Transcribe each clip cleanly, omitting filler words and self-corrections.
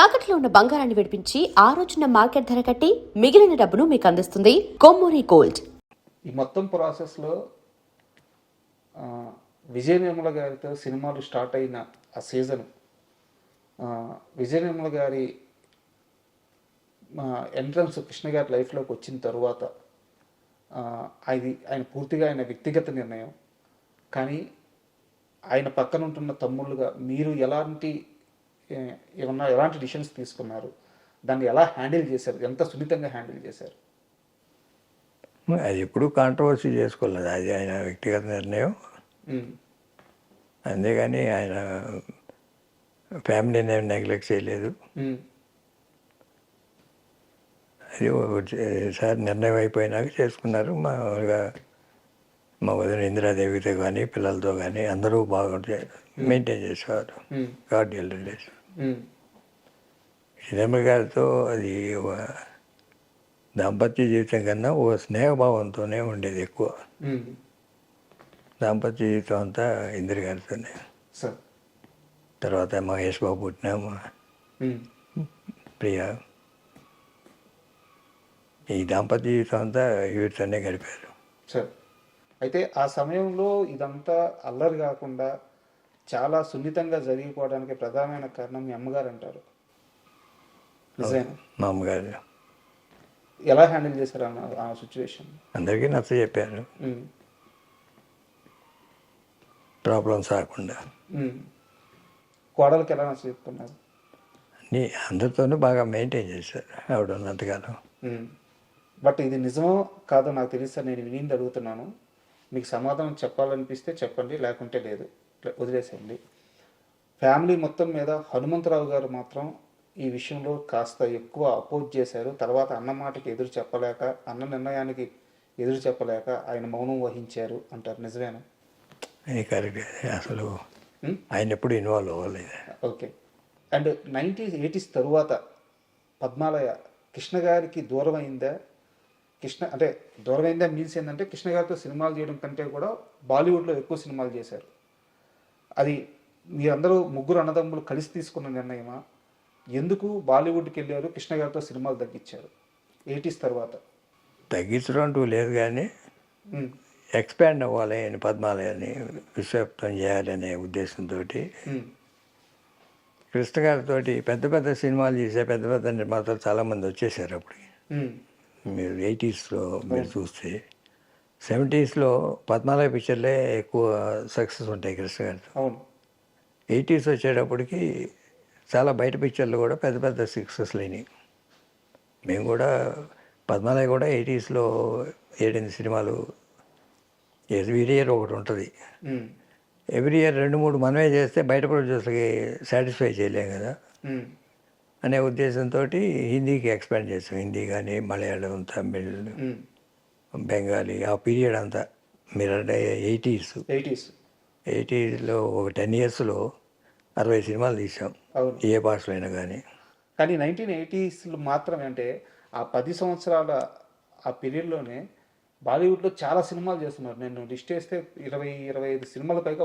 తాకట్లో ఉన్న బంగారాన్ని విడిపించి ఆ రోజున మార్కెట్ ధర కట్టి మిగిలిన డబ్బును మీకు అందిస్తుంది కొమ్మూరి గోల్డ్. ఈ మొత్తం ప్రాసెస్లో విజయ నిర్మల గారితో సినిమాలు స్టార్ట్ అయిన ఆ సీజన్, విజయ నిర్మల గారి ఎంట్రన్స్ కృష్ణ గారి లైఫ్లోకి వచ్చిన తర్వాత అది ఆయన పూర్తిగా ఆయన వ్యక్తిగత నిర్ణయం. కానీ ఆయన పక్కన ఉంటున్న తమ్ముళ్ళుగా మీరు ఎలాంటి డిసిషన్స్ తీసుకున్నారు, దాన్ని ఎలా హ్యాండిల్ చేశారు, ఎంత సున్నితంగా హ్యాండిల్ చేశారు? అది ఎప్పుడు కాంట్రవర్సీ చేసుకోలేదు, అది ఆయన వ్యక్తిగత నిర్ణయం. అంతేగాని ఆయన ఫ్యామిలీని ఏమి నెగ్లెక్ట్ చేయలేదు. అది సార్ నిర్ణయం అయిపోయినాక చేసుకున్నారు. మా వదిన ఇందిరాదేవితో కానీ పిల్లలతో కానీ అందరూ బాగా మెయింటైన్ చేసేవారు కార్డియల్ రిలేషన్. సినిమా గారితో అది దాంపత్య జీవితం కన్నా ఓ స్నేహభావంతోనే ఉండేది ఎక్కువ. దాంపత్య జీవితం అంతా ఇందిర గారితోనే. తర్వాత మహేష్ బాబు పుట్టినాము, ప్రియ, ఈ దాంపత్య జీవితం అంతా వీటితోనే గడిపారు. సార్, అయితే ఆ సమయంలో ఇదంతా అల్లరి కాకుండా చాలా సున్నితంగా జరిగిపోవడానికి ప్రధానమైన కారణం మీ అమ్మగారు అంటారు. నిజమేనా? మా అమ్మగారు ఎలా హ్యాండిల్ చేశారు ఆ సిచ్యువేషన్? అందరికీ నచ్చ చెప్పారు, ప్రాబ్లమ్స్ రాకుండా. కోడలకి ఎలా నచ్చ చెప్తున్నారు? అన్నీ అందరితోనూ బాగా మెయింటైన్ చేశారు ఆవిడ ఉన్నంతకాలం. బట్ ఇది నిజమో కాదో నాకు తెలుసు సార్, నేను విని అడుగుతున్నాను. మీకు సమాధానం చెప్పాలనిపిస్తే చెప్పండి, లేకుంటే లేదు, వదిలేసేయండి. ఫ్యామిలీ మొత్తం మీద హనుమంతరావు గారు మాత్రం ఈ విషయంలో కాస్త ఎక్కువ అపోజ్ చేశారు. తర్వాత అన్న మాటకి ఎదురు చెప్పలేక, అన్న నిర్ణయానికి ఎదురు చెప్పలేక ఆయన మౌనం వహించారు అంటారు. నిజమేనా? కరెక్ట్. అసలు ఆయన ఎప్పుడు ఇన్వాల్వ్ అవ్వలేదు. ఓకే. అండ్ 1980s తరువాత పద్మాలయ కృష్ణ గారికి దూరం అయిందా? అంటే దూరం అయిందా మీన్స్ ఏంటంటే, కృష్ణ గారితో సినిమాలు చేయడం కంటే కూడా బాలీవుడ్లో ఎక్కువ సినిమాలు చేశారు. అది మీరందరూ ముగ్గురు అన్నదమ్ములు కలిసి తీసుకున్న నిర్ణయమా? ఎందుకు బాలీవుడ్కి వెళ్ళారు, కృష్ణ గారితో సినిమాలు తగ్గించారు 80s తర్వాత? తగ్గించడం అంటూ లేదు, కానీ ఎక్స్పాండ్ అవ్వాలి అని, పద్మాలయాన్ని విశ్వవ్యాప్తం చేయాలనే ఉద్దేశంతో కృష్ణ గారితో పెద్ద పెద్ద సినిమాలు చేసే పెద్ద పెద్ద నిర్మాతలు చాలామంది వచ్చేసారు అప్పటికి. మీరు 80sలో మీరు చూస్తే 70sలో పద్మాలయ పిక్చర్లే ఎక్కువ సక్సెస్ ఉంటాయి కృష్ణ గారితో. 80s వచ్చేటప్పటికి చాలా బయట పిక్చర్లు కూడా పెద్ద పెద్ద సక్సెస్లు అయినాయి. మేము కూడా పద్మాలయ కూడా 80sలో 7 సినిమాలు ఎవ్రీ ఇయర్ ఒకటి ఉంటుంది. ఎవ్రీ ఇయర్ 2-3 మనమే చేస్తే బయట ప్రొడ్యూసర్కి సాటిస్ఫై చేయలేం కదా అనే ఉద్దేశంతో హిందీకి ఎక్స్పాండ్ చేస్తాం. హిందీ కానీ మలయాళం, తమిళ్, బెంగాలీ, ఆ పీరియడ్ అంతా మీరు అంటే 80sలో ఒక 10 yearsలో 60 సినిమాలు తీసాం, ఏ భాషలో అయినా కానీ. కానీ 1980sలో మాత్రమే, అంటే ఆ 10 సంవత్సరాల ఆ పీరియడ్లోనే బాలీవుడ్లో చాలా సినిమాలు చేస్తున్నారు. నేను లిస్ట్ వేస్తే 20-25 సినిమాల పైగా,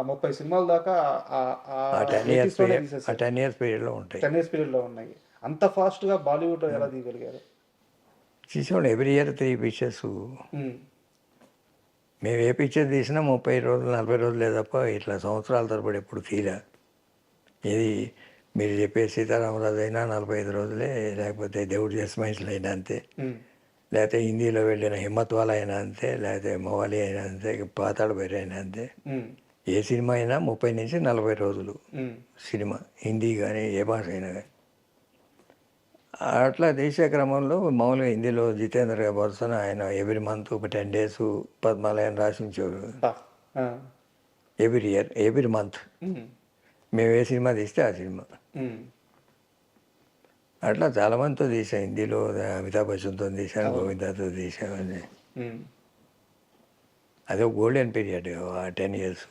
30 సినిమాల దాకా 10 years పీరియడ్లో ఉంటాయి. 10 years పీరియడ్లో ఉన్నాయి. అంత ఫాస్ట్గా బాలీవుడ్లో ఎలా తీయగలిగారు? చూసాం ఎవ్రీ ఇయర్ 3 పిక్చర్స్. మేము ఏ పిక్చర్ తీసినా 30 రోజులు 40 రోజులే తప్ప ఇట్లా సంవత్సరాల తరబడి ఎప్పుడు తీరా. ఇది మీరు చెప్పే సీతారామరాజు అయినా 45 రోజులే, లేకపోతే దేవుడు జస్మైన్స్లో అయినా అంతే, లేకపోతే హిందీలో వెళ్ళిన హిమ్మత్ వాలా అయినా అంతే, లేకపోతే మవాలి అయినా అంతే, పాతాళ భైరవి అయినా అంతే. ఏ సినిమా అయినా 30 నుంచి 40 రోజులు సినిమా, హిందీ కానీ ఏ భాష అయినా కానీ. అట్లా తీసే క్రమంలో మామూలుగా హిందీలో జితేంద్ర బర్సన్ ఆయన ఎవ్రీ మంత్ ఒక 10 days పద్మాలయం రాసించారు. ఎవ్రీ మంత్ మేము ఏ సినిమా తీస్తే ఆ సినిమా. అట్లా చాలామందితో తీసాను. హిందీలో అమితాబ్ బచ్చన్తో తీశాను, గోవిందాతో తీసామని. అదే గోల్డెన్ పీరియడ్ ఆ 10 years.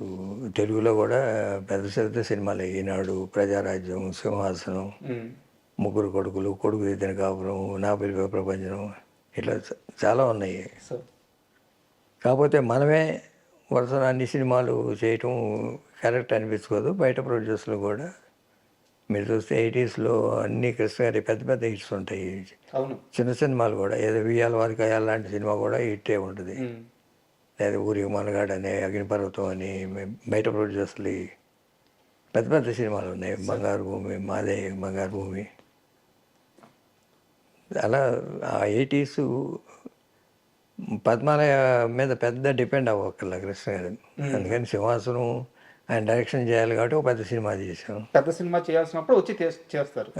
తెలుగులో కూడా పెద్ద పెద్ద సినిమాలు, ఈనాడు, ప్రజారాజ్యం, సింహాసనం, ముగ్గురు కొడుకులు, కొడుకు దిద్దిన కాపురం, నా పిలువ ప్రపంచం, ఇట్లా చాలా ఉన్నాయి. కాకపోతే మనమే వరుస అన్ని సినిమాలు చేయటం కరెక్ట్ అనిపించుకోదు. బయట ప్రొడ్యూసర్లు కూడా మీరు చూస్తే 80స్లో అన్ని కృష్ణ గారి పెద్ద పెద్ద హిట్స్ ఉంటాయి. అవును. చిన్న సినిమాలు కూడా ఏదో వియ్యాల వారికి అయ్యాల లాంటి సినిమా కూడా హిట్టే ఉంటుంది. లేదా ఊరికి మనగాడు అని, అగ్నిపర్వతం అని, బయట ప్రొడ్యూసర్లు పెద్ద పెద్ద సినిమాలు ఉన్నాయి. బంగారు భూమి, మాదే బంగారు భూమి. అలా ఆ 80s పద్మాలయ మీద పెద్ద డిపెండ్ అవ్వక్కర్ల కృష్ణ గారు. అందుకని సింహాసనం ఆయన డైరెక్షన్ చేయాలి కాబట్టి ఒక పెద్ద సినిమా చేసాం. పెద్ద సినిమా చేయాల్సినప్పుడు వచ్చి చేస్తారు.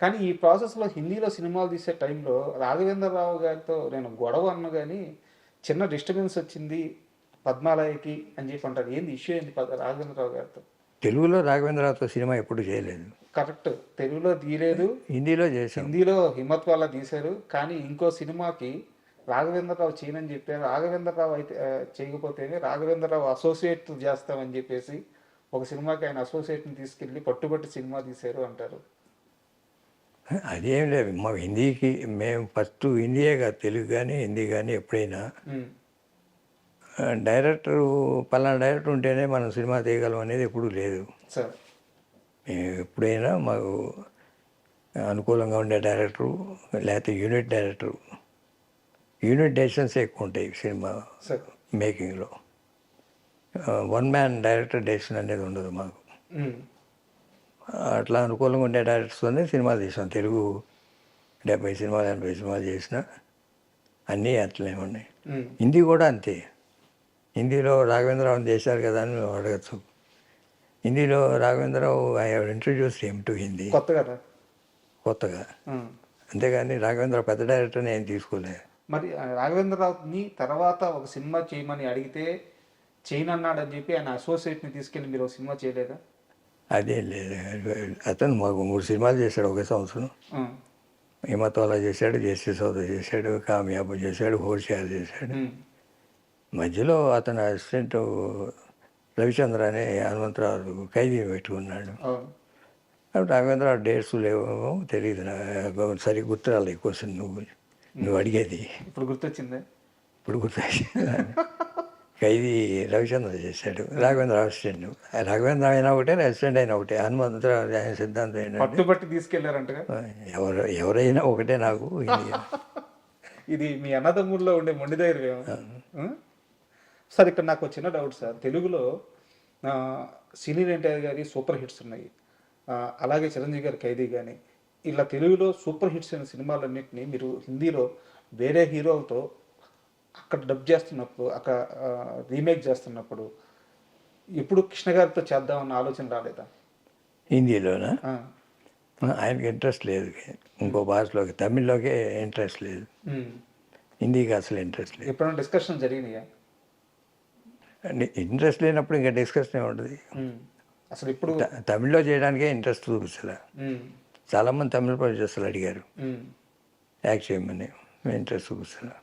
కానీ ఈ ప్రాసెస్లో హిందీలో సినిమాలు తీసే టైంలో రాఘవేంద్రరావు గారితో నేను గొడవ అన్న కానీ చిన్న డిస్టర్బెన్స్ వచ్చింది పద్మాలయకి అని చెప్పి అంటారు. ఏంది ఇష్యూ ఏంది రాఘవేంద్రరావు గారితో? తెలుగులో రాఘవేంద్రరావుతో సినిమా ఎప్పుడు చేయలేదు. కరెక్ట్, తెలుగులో తీయలేదు, హిందీలో చేసాం. హిందీలో హిమ్మత్ వాళ్ళ తీశారు. కానీ ఇంకో సినిమాకి రాఘవేంద్రరావు చేయనని చెప్పారు. రాఘవేంద్రరావు అయితే చేయకపోతేనే రాఘవేంద్రరావు అసోసియేట్ చేస్తామని చెప్పేసి ఒక సినిమాకి ఆయన అసోసియేట్ని తీసుకెళ్ళి పట్టుబట్టి సినిమా తీశారు అంటారు. అదేం లేదు, మా హిందీకి మేము ఫస్ట్ హిందీయే కాదు, తెలుగు కానీ హిందీ కానీ ఎప్పుడైనా డైరెక్టరు పలానా డైరెక్టర్ ఉంటేనే మనం సినిమా తీయగలం అనేది ఎప్పుడూ లేదు. సార్ ఎప్పుడైనా మాకు అనుకూలంగా ఉండే డైరెక్టరు లేకపోతే యూనిట్ డైరెక్టరు, యూనిట్ డెసిషన్స్ ఎక్కువ ఉంటాయి సినిమా మేకింగ్లో. వన్ మ్యాన్ డైరెక్టర్ డెసిషన్ అనేది ఉండదు మాకు. అట్లా అనుకూలంగా ఉండే డైరెక్టర్స్తోనే సినిమాలు తీసాం. తెలుగు 70 సినిమాలు 80 సినిమాలు చేసిన అన్నీ అట్లనే ఉన్నాయి. హిందీ కూడా అంతే. హిందీలో రాఘవేంద్రరావు చేశారు కదా అని అడగచ్చు. హిందీలో Raghavendra Rao I have introduced him to Hindi కొత్తగా. అంతేగాని రాఘవేంద్రరావు పెద్ద డైరెక్టర్ని ఏం తీసుకోలేదు. మరి రాఘవేంద్రరావుని తర్వాత ఒక సినిమా చేయమని అడిగితే చేయనన్నాడని చెప్పి ఆయన అసోసియేట్ని తీసుకెళ్ళి మీరు ఒక సినిమా చేయలేదా? అదేం లేదు, అతను మాకు 3 సినిమాలు చేశాడు ఒకే సంవత్సరం. హిమత్వాలా చేశాడు, జెస్సీ సౌదా చేశాడు, కామయాబు చేశాడు, హోషియార్ చేశాడు. మధ్యలో అతను అసిస్టెంట్ రవిచంద్ర అనే హనుమంతరావు ఖైదీ పెట్టుకున్నాడు. రాఘవేంద్రరావు డేట్స్ లేవో తెలియదు, సరిగ్గా గుర్తురాలి. క్వశ్చన్ నువ్వు అడిగేది ఇప్పుడు గుర్తొచ్చిందే. ఇప్పుడు గుర్తొచ్చింది. ఖైదీ రవిచంద్ర చేశాడు, రాఘవేంద్ర అసిస్టెంట్. రాఘవేంద్ర అయినా ఒకటే, అసిస్టెంట్ అయినా ఒకటే. హనుమంతరావు ఆయన సిద్ధాంతం ఏంటంటే పట్టుబట్టి తీసుకెళ్లారంటగా. ఎవరైనా ఒకటే నాకు. ఇది మీ అన్నదమ్ముల్లో ఉండే మొండి ధైర్యం. సార్ ఇక్కడ నాకు చిన్న డౌట్ సార్. తెలుగులో సినీ ఎన్టీఆర్ గారి సూపర్ హిట్స్ ఉన్నాయి, అలాగే చిరంజీవి గారి ఖైదీ కానీ, ఇలా తెలుగులో సూపర్ హిట్స్ అయిన సినిమాలన్నింటినీ మీరు హిందీలో వేరే హీరోలతో అక్కడ డబ్ చేస్తున్నప్పుడు, అక్కడ రీమేక్ చేస్తున్నప్పుడు ఎప్పుడు కృష్ణ గారితో చేద్దామన్న ఆలోచన రాలేదా? హిందీలోనా? ఆయనకి ఇంట్రెస్ట్ లేదు. ఇంకో భాషలోకి, తమిళ్లోకే ఇంట్రెస్ట్ లేదు, హిందీకి అసలు ఇంట్రెస్ట్ లేదు. ఎప్పుడైనా డిస్కషన్ జరిగినాయా? ఇంట్రెస్ట్ లేనప్పుడు ఇంకా డిస్కషన్ ఉంటుంది. అసలు ఇప్పుడు తమిళ్లో చేయడానికే ఇంట్రెస్ట్ చూపిస్తలే. చాలామంది తమిళ ప్రొడ్యూసర్లు అడిగారు యాక్ట్ చేయమని, ఇంట్రెస్ట్ చూపిస్తలే.